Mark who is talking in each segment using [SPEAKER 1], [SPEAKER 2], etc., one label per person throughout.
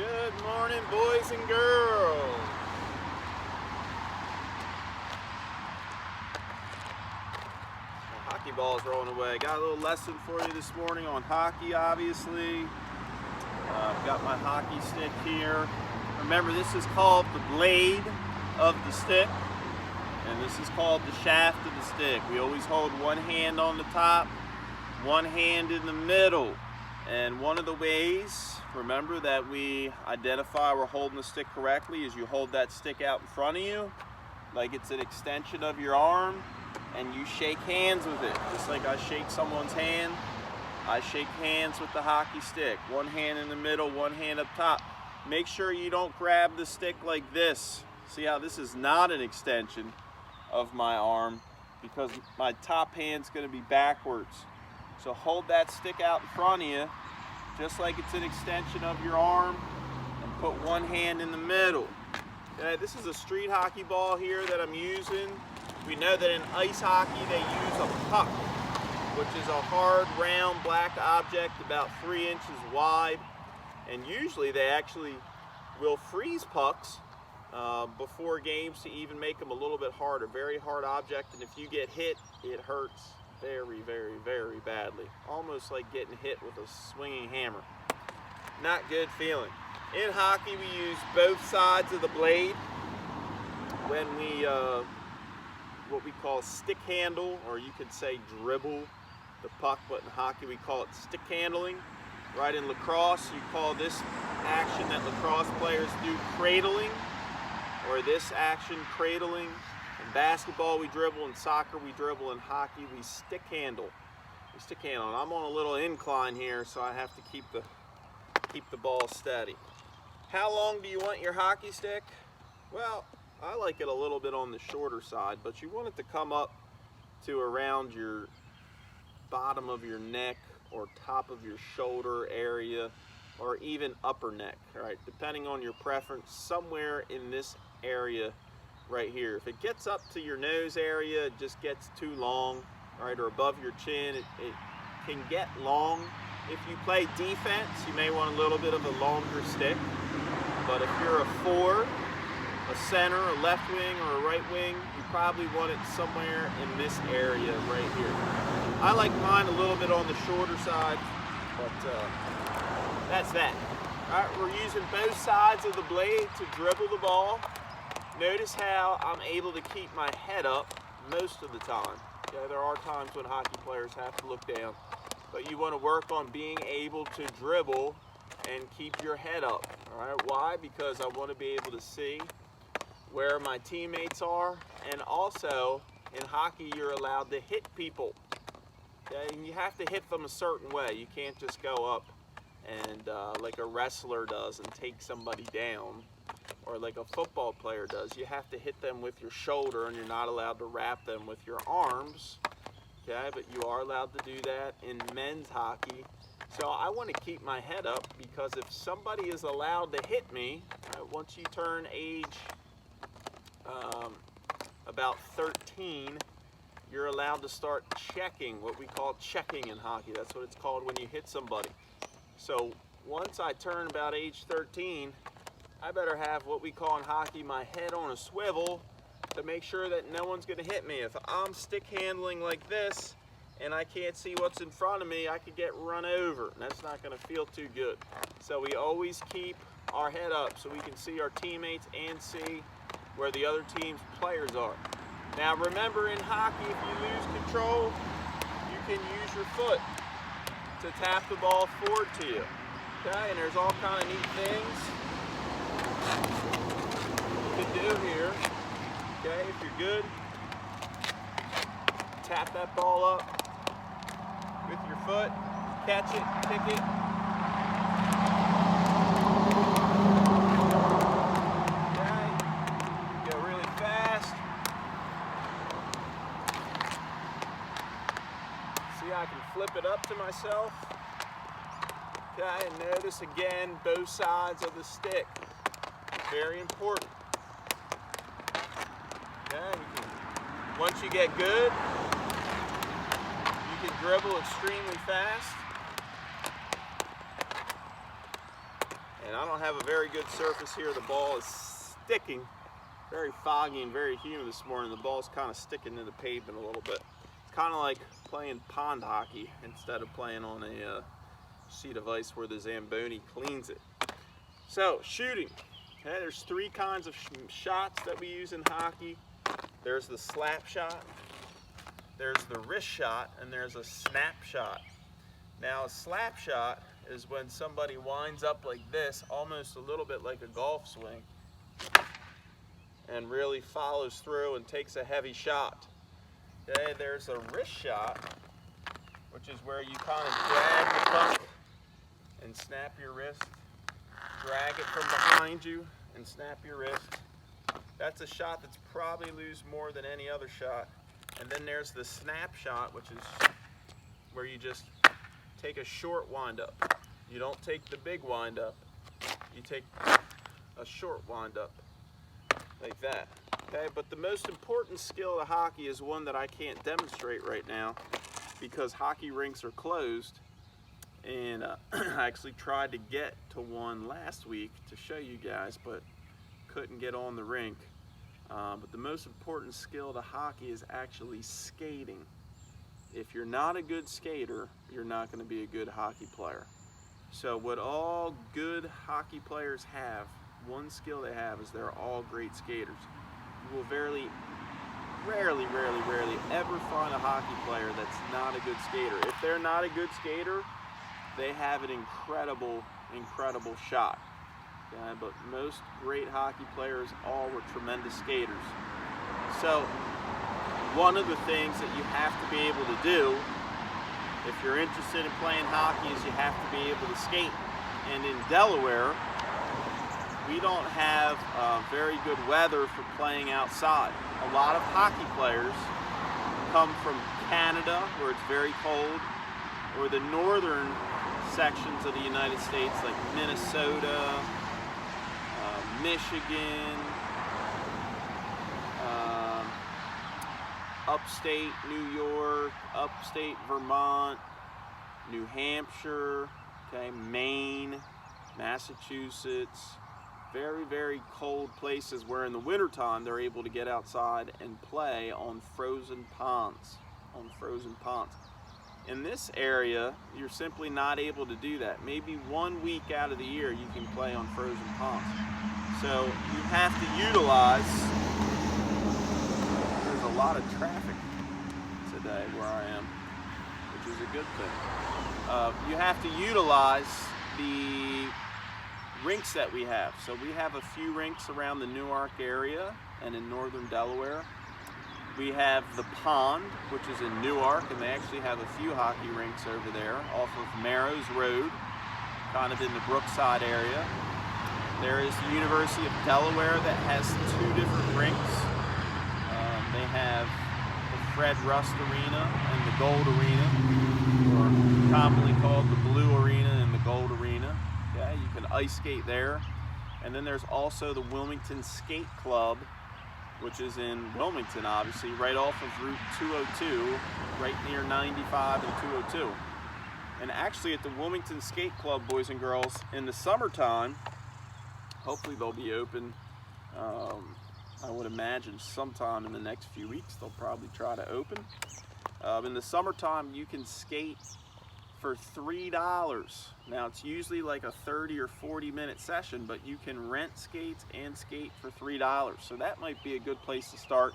[SPEAKER 1] Good morning, boys and girls. Hockey ball's rolling away. Got a little lesson for you this morning on hockey, obviously. I've got my hockey stick here. Remember, this is called the blade of the stick, and this is called the shaft of the stick. We always hold one hand on the top, one hand in the middle. And one of the ways, remember, that we identify we're holding the stick correctly is you hold that stick out in front of you like it's an extension of your arm, and you shake hands with it. Just like I shake someone's hand, I shake hands with the hockey stick. One hand in the middle, one hand up top. Make sure you don't grab the stick like this. See how this is not an extension of my arm because my top hand's going to be backwards. So hold that stick out in front of you, just like it's an extension of your arm, and put one hand in the middle. Okay, this is a street hockey ball here that I'm using. We know that in ice hockey they use a puck, which is a hard, round, black object about 3 inches wide. And usually they actually will freeze pucks before games to even make them a little bit harder. Very hard object, and if you get hit, it hurts very, very, very badly. Almost like getting hit with a swinging hammer. Not good feeling. In hockey, we use both sides of the blade when we, what we call stick handle, or you could say dribble the puck, but in hockey we call it stick handling. Right, in lacrosse, you call this action that lacrosse players do cradling, or this action cradling. In basketball, we dribble. In soccer, we dribble. In hockey, we stick handle. And I'm on a little incline here, so I have to keep the ball steady. How long do you want your hockey stick? Well, I like it a little bit on the shorter side, but you want it to come up to around your bottom of your neck or top of your shoulder area, or even upper neck, all right? Depending on your preference, somewhere in this area right here. If it gets up to your nose area, it just gets too long, all right, or above your chin, it can get long. If you play defense, you may want a little bit of a longer stick, but if you're a forward, a center, a left wing, or a right wing, you probably want it somewhere in this area right here. I like mine a little bit on the shorter side, but that's that. All right, we're using both sides of the blade to dribble the ball. Notice how I'm able to keep my head up most of the time. Okay, there are times when hockey players have to look down, but you want to work on being able to dribble and keep your head up. All right, why? Because I want to be able to see where my teammates are, and also in hockey you're allowed to hit people. Okay, and you have to hit them a certain way. You can't just go up and like a wrestler does and take somebody down, or like a football player does. You have to hit them with your shoulder, and you're not allowed to wrap them with your arms. Okay, but you are allowed to do that in men's hockey. So I want to keep my head up, because if somebody is allowed to hit me, once you turn age about 13, you're allowed to start checking, what we call checking in hockey. That's what it's called when you hit somebody. So once I turn about age 13, I better have what we call in hockey my head on a swivel to make sure that no one's going to hit me. If I'm stick handling like this and I can't see what's in front of me, I could get run over, and that's not going to feel too good. So we always keep our head up so we can see our teammates and see where the other team's players are. Now remember, in hockey, if you lose control, you can use your foot to tap the ball forward to you. Okay, and there's all kind of neat things you can do here. Okay, if you're good, tap that ball up with your foot, catch it, kick it. I can flip it up to myself. Okay, and notice again both sides of the stick. Very important. Okay, once you get good, you can dribble extremely fast. And I don't have a very good surface here. The ball is sticking. Very foggy and very humid this morning. The ball's kind of sticking to the pavement a little bit. It's kind of like playing pond hockey instead of playing on a sheet of ice where the Zamboni cleans it. So, shooting. Okay, there's three kinds of shots that we use in hockey. There's the slap shot, there's the wrist shot, and there's a snap shot. Now, a slap shot is when somebody winds up like this, almost a little bit like a golf swing, and really follows through and takes a heavy shot. Okay, there's a wrist shot, which is where you kind of drag the puck and snap your wrist, drag it from behind you and snap your wrist. That's a shot that's probably lose more than any other shot. And then there's the snap shot, which is where you just take a short wind up. You don't take the big wind up. You take a short wind up like that. Okay, but the most important skill of hockey is one that I can't demonstrate right now because hockey rinks are closed. And I actually tried to get to one last week to show you guys, but couldn't get on the rink. But the most important skill to hockey is actually skating. If you're not a good skater, you're not going to be a good hockey player. So what all good hockey players have, one skill they have, is they're all great skaters. You will rarely ever find a hockey player that's not a good skater. If they're not a good skater, they have an incredible shot. Okay? But most great hockey players all were tremendous skaters. So one of the things that you have to be able to do if you're interested in playing hockey is you have to be able to skate. And in Delaware, we don't have very good weather for playing outside. A lot of hockey players come from Canada, where it's very cold, or the northern sections of the United States, like Minnesota, Michigan, upstate New York, upstate Vermont, New Hampshire, okay, Maine, Massachusetts. Very cold places where in the wintertime they're able to get outside and play on frozen ponds. In this area, you're simply not able to do that. Maybe 1 week out of the year you can play on frozen ponds. So you have to utilize, there's a lot of traffic today where I am, which is a good thing. You have to utilize the rinks that we have. So we have a few rinks around the Newark area and in northern Delaware. We have the Pond, which is in Newark, and they actually have a few hockey rinks over there off of Marrows Road, kind of in the Brookside area. There is the University of Delaware that has 2 different rinks. They have the Fred Rust Arena and the Gold Arena, or commonly called the Blue Arena and the Gold Arena. Okay, you can ice skate there. And then there's also the Wilmington Skate Club, which is in Wilmington, obviously, right off of Route 202, right near 95 and 202. And actually at the Wilmington Skate Club, boys and girls, in the summertime, hopefully they'll be open, I would imagine sometime in the next few weeks, they'll probably try to open. In the summertime, you can skate for $3. Now it's usually like a 30 or 40 minute session, but you can rent skates and skate for $3. So that might be a good place to start,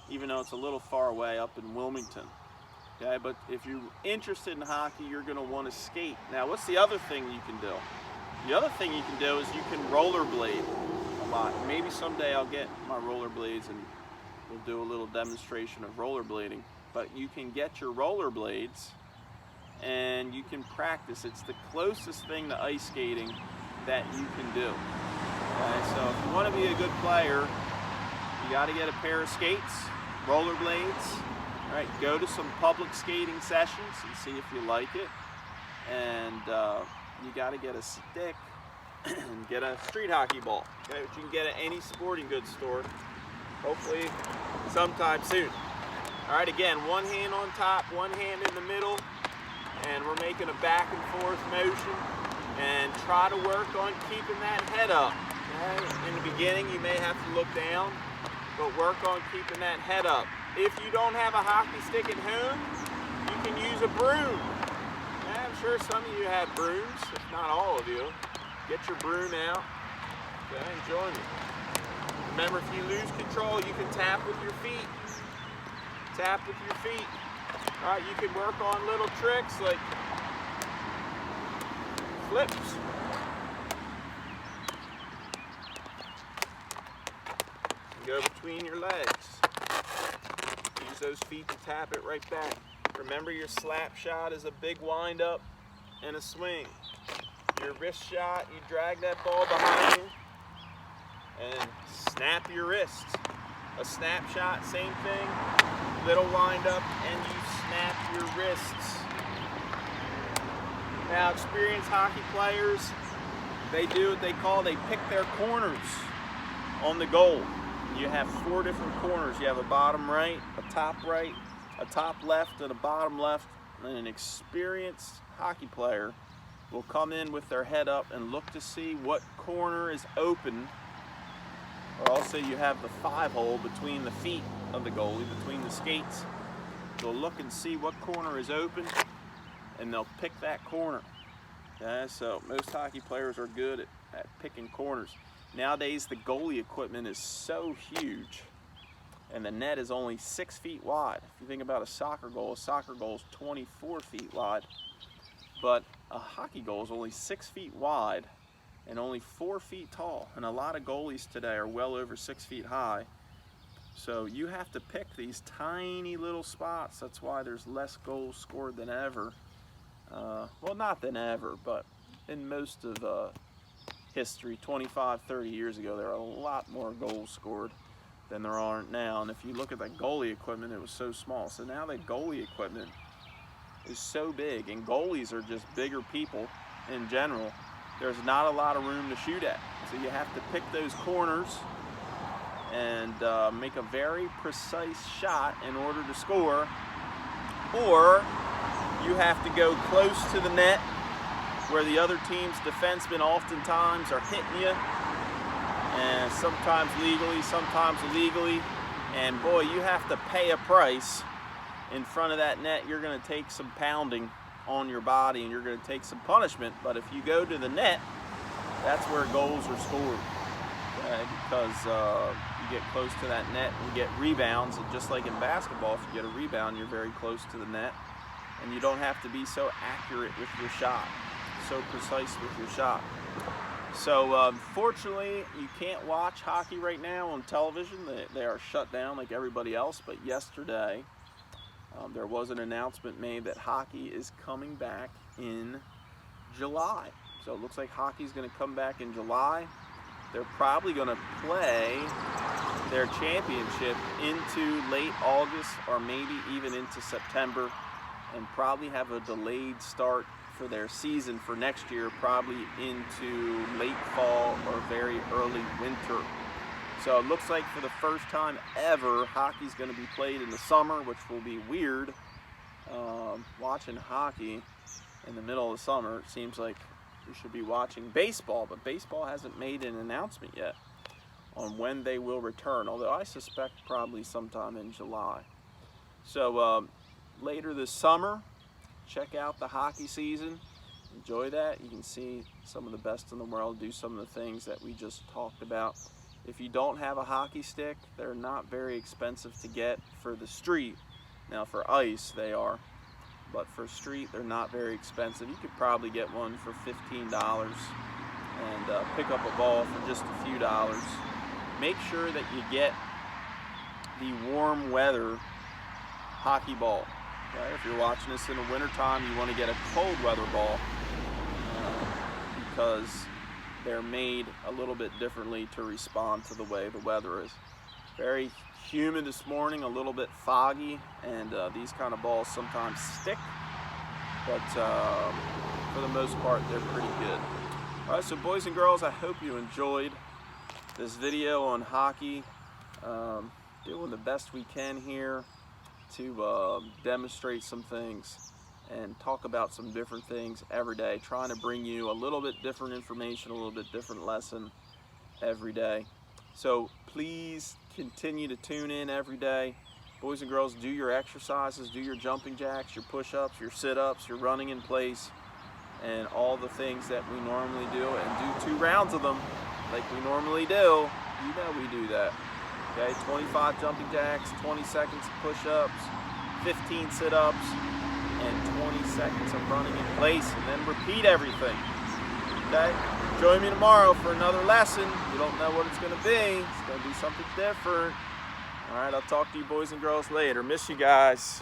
[SPEAKER 1] even though it's a little far away up in Wilmington. Okay, but if you're interested in hockey, you're gonna wanna skate. Now what's the other thing you can do? The other thing you can do is you can rollerblade a lot. Maybe someday I'll get my rollerblades and we'll do a little demonstration of rollerblading. But you can get your rollerblades and you can practice. It's the closest thing to ice skating that you can do. Okay, so if you want to be a good player, you got to get a pair of skates, rollerblades. All right, go to some public skating sessions and see if you like it. And you got to get a stick and get a street hockey ball, okay, which you can get at any sporting goods store, hopefully sometime soon. All right, again, one hand on top, one hand in the middle, and we're making a back and forth motion. and try to work on keeping that head up. Okay? In the beginning, you may have to look down, but work on keeping that head up. If you don't have a hockey stick at home, you can use a broom. Okay? I'm sure some of you have brooms, if not all of you. Get your broom out, okay, and join me. Remember, if you lose control, you can tap with your feet. Tap with your feet. All right, you can work on little tricks like flips. Go between your legs. Use those feet to tap it right back. Remember, your slap shot is a big wind up and a swing. Your wrist shot, you drag that ball behind you and snap your wrists. A snap shot, same thing. Little wind up and you snap your wrists. Now, experienced hockey players, they do what they pick their corners on the goal. You have 4 different corners. You have a bottom right, a top left, and a bottom left. And an experienced hockey player will come in with their head up and look to see what corner is open. Or also you have the 5-hole between the feet of the goalie, between the skates. They'll look and see what corner is open, and they'll pick that corner. Okay, so most hockey players are good at picking corners. Nowadays, the goalie equipment is so huge, and the net is only 6 feet wide. If you think about a soccer goal is 24 feet wide, but a hockey goal is only 6 feet wide and only 4 feet tall. And a lot of goalies today are well over 6 feet high. So you have to pick these tiny little spots. That's why there's less goals scored than ever. Well, not than ever, but in most of history, 25, 30 years ago, there are a lot more goals scored than there aren't now. And if you look at the goalie equipment, it was so small. So now the goalie equipment is so big, and goalies are just bigger people in general. There's not a lot of room to shoot at. So you have to pick those corners and make a very precise shot in order to score, or you have to go close to the net where the other team's defensemen oftentimes are hitting you, and sometimes legally, sometimes illegally, and boy, you have to pay a price in front of that net. You're going to take some pounding on your body, and you're going to take some punishment. But if you go to the net, that's where goals are scored, okay? Because you get close to that net and you get rebounds, and just like in basketball, if you get a rebound, you're very close to the net, and you don't have to be so accurate with your shot, so precise with your shot. So unfortunately, you can't watch hockey right now on television. They are shut down like everybody else. But yesterday, there was an announcement made that hockey is coming back in July. So it looks like hockey's going to come back in July. They're probably going to play their championship into late August or maybe even into September, and probably have a delayed start for their season for next year, probably into late fall or very early winter. So it looks like for the first time ever, hockey's going to be played in the summer, which will be weird. Watching hockey in the middle of the summer, it seems like we should be watching baseball, but baseball hasn't made an announcement yet on when they will return, although I suspect probably sometime in July. So later this summer, check out the hockey season. Enjoy that. You can see some of the best in the world do some of the things that we just talked about. If you don't have a hockey stick, they're not very expensive to get for the street. Now for ice, they are. But for street, they're not very expensive. You could probably get one for $15 and pick up a ball for just a few dollars. Make sure that you get the warm weather hockey ball. Okay? If you're watching this in the wintertime, you want to get a cold weather ball because they're made a little bit differently to respond to the way the weather is. Very humid this morning, a little bit foggy, and these kind of balls sometimes stick, but for the most part, they're pretty good. All right, so boys and girls, I hope you enjoyed this video on hockey. Doing the best we can here to demonstrate some things and talk about some different things every day, trying to bring you a little bit different information, a little bit different lesson every day. So please continue to tune in every day. Boys and girls, do your exercises, do your jumping jacks, your push-ups, your sit-ups, your running in place, and all the things that we normally do, and do 2 rounds of them like we normally do. You know we do that. Okay, 25 jumping jacks, 20 seconds of push-ups, 15 sit-ups, and 20 seconds of running in place, and then repeat everything. Okay, join me tomorrow for another lesson. You don't know what it's going to be. It's going to be something different. All right, I'll talk to you boys and girls later. Miss you guys.